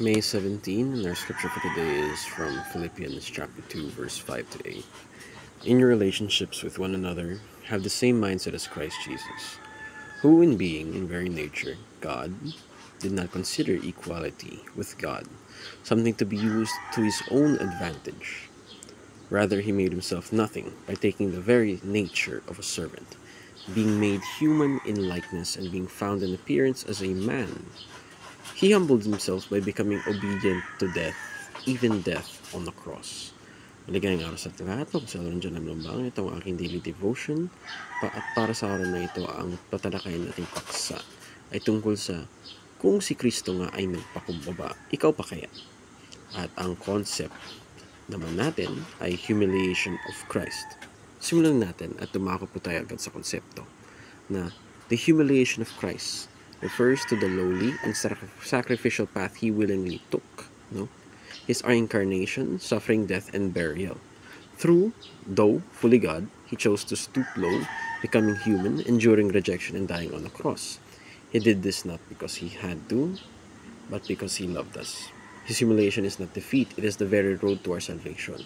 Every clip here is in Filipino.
May 17, and our scripture for today is from Philippians chapter 2, verse 5 to 8. In your relationships with one another, have the same mindset as Christ Jesus, who in being in very nature God, did not consider equality with God something to be used to his own advantage. Rather, he made himself nothing by taking the very nature of a servant, being made human in likeness and being found in appearance as a man. He humbled himself by becoming obedient to death, even death on the cross. Maligayang araw sa ating lahat. Ako sa Lord John Lumbangan. Ito ang aking daily devotion. At para sa araw na ito, ang tatalakayin nating paksa ay tungkol sa kung si Kristo nga ay nagpakumbaba, ikaw pa kaya? At ang concept naman natin ay humiliation of Christ. Simulan natin at dumako po tayo agad sa konsepto na the humiliation of Christ refers to the lowly and sacrificial path he willingly took. No? His incarnation, suffering, death, and burial. Though fully God, he chose to stoop low, becoming human, enduring rejection, and dying on the cross. He did this not because he had to, but because he loved us. His humiliation is not defeat, it is the very road to our salvation.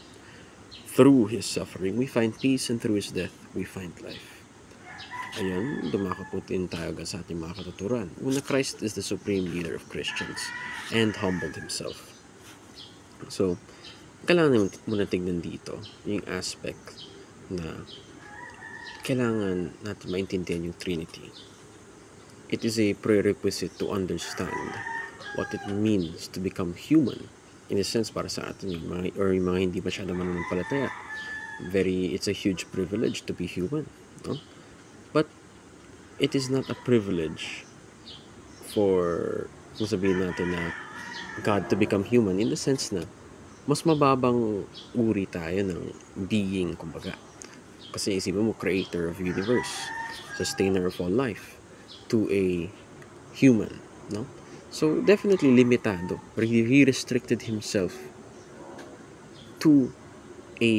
Through his suffering, we find peace, and through his death, we find life. Ayan, dumakaputin tayo agad sa ating mga katuturan. Una, Christ is the supreme leader of Christians and humbled himself. So, kailangan muna tignan dito yung aspect na kailangan natin maintindihan yung Trinity. It is a prerequisite to understand what it means to become human. In a sense, para sa atin yung mga hindi masyado mananampalataya, it's a huge privilege to be human, no? But it is not a privilege for, kung sabihin natin na God to become human, in the sense na mas mababang uri tayo ng being, kumbaga. Kasi isipin mo, creator of universe, sustainer of all life, to a human, no? So, definitely limitado. He restricted himself to a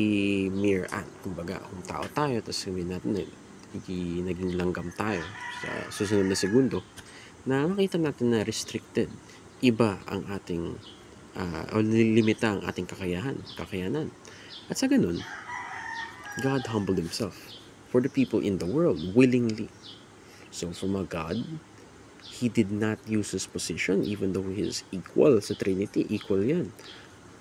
mere act. Kumbaga, kung tao tayo, tapos sabihin natin naging langgam tayo sa susunod na segundo, na makita natin na restricted. Iba ang ating, o nilimita ang ating kakayanan. At sa ganun, God humbled himself for the people in the world willingly. So, from a God, he did not use his position even though he is equal sa Trinity. Equal yan.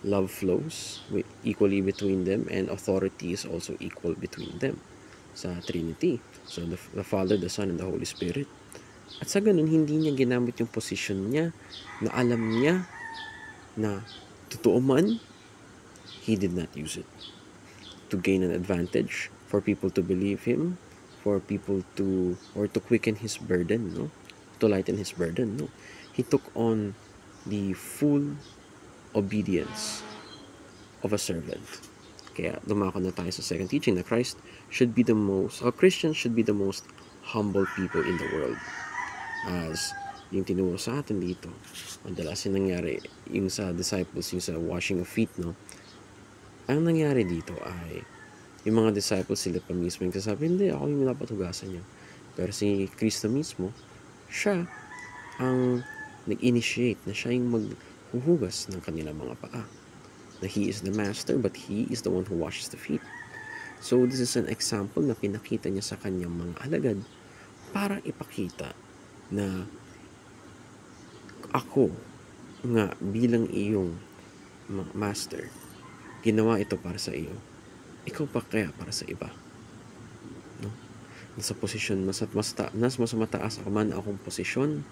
Love flows equally between them, and authority is also equal between them sa Trinity. So, the Father, the Son, and the Holy Spirit. At sa ganun, hindi niya ginamit yung position niya na alam niya na totoo man, he did not use it to gain an advantage, for people to believe him, for people to quicken his burden, no? To lighten his burden, no? He took on the full obedience of a servant. Kaya dumako na tayo sa second teaching na Christians should be the most humble people in the world. As yung tinuro sa atin dito, madalas yung nangyari yung sa disciples, yung sa washing of feet, no? Ang nangyari dito ay yung mga disciples, sila pa mismo yung kasabi, hindi, ako yung dapat hugasan niyo. Pero si Kristo mismo, siya ang nag-initiate na siya yung maghuhugas ng kanilang mga paa. Na he is the master, but he is the one who washes the feet. So this is an example na pinakita niya sa kanyang mga alagad para ipakita na ako nga bilang iyong master, ginawa ito para sa iyo. Ikaw pa kaya para sa iba? No? Nasa posisyon mas mataas ako man akong posisyon,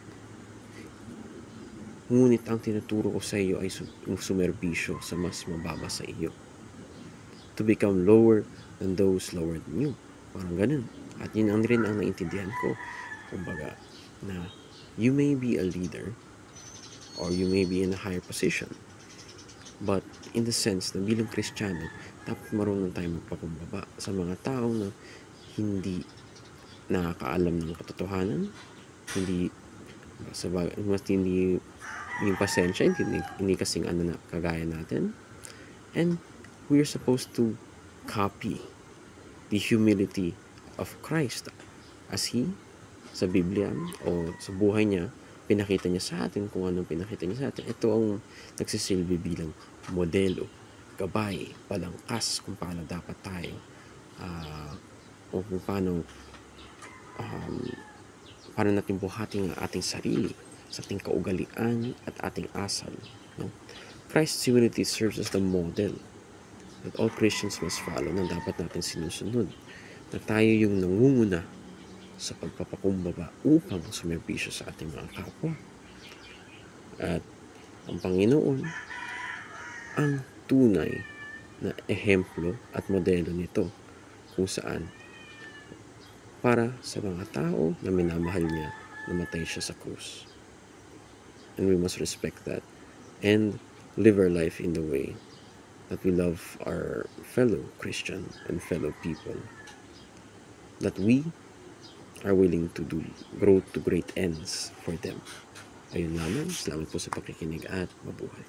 ngunit ang tinuturo ko sa iyo ay sumerbisyo sa mas mababa sa iyo. To become lower than those lower than you. Parang ganun. At yun ang rin ang naintindihan ko. Kumbaga, na you may be a leader or you may be in a higher position. But in the sense na bilang Kristiyano, dapat marunong tayo magpakumbaba sa mga tao na hindi nakakaalam ng katotohanan, hindi yung pasensya, hindi kasing na kagaya natin. And we're supposed to copy the humility of Christ as he sa Biblia o sa buhay niya pinakita niya sa atin, kung anong pinakita niya sa atin, ito ang nagsisilbi bilang modelo, gabay, palangkas kung paano dapat tayo o kung paano natin buhatin ang ating sarili sa ating kaugalian at ating asal. No? Christ's humility serves as the model that all Christians must follow na dapat natin sinusunod. Na tayo yung nangunguna sa pagpapakumbaba upang sumerbisyo sa ating mga kapwa. At ang Panginoon ang tunay na ehemplo at modelo nito, kung saan para sa mga tao na minamahal niya, namatay siya sa krus. And we must respect that and live our life in the way that we love our fellow Christian and fellow people, that we are willing to grow to great ends for them. Ayun lamang. Salamat po sa pakikinig at mabuhay.